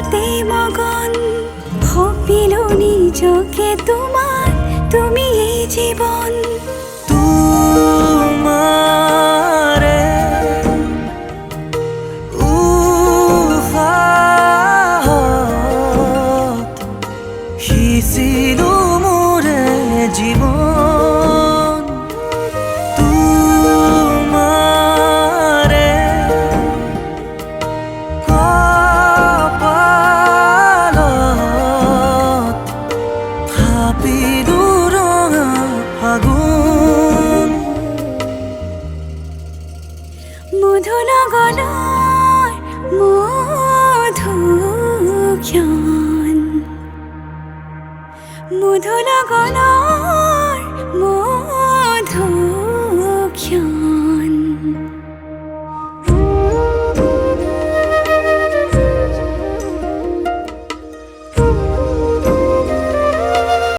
তাতে মগন ভাবিলো নিজকে তোমার তুমি এই জীবন তোমারে উফাহত সিঁচিলো মোৰে জীৱন তোমাৰে কপালত থাপিলো ৰঙা ফাগুন মধুনগৰৰ মধুক্ষণ মধুনগৰৰ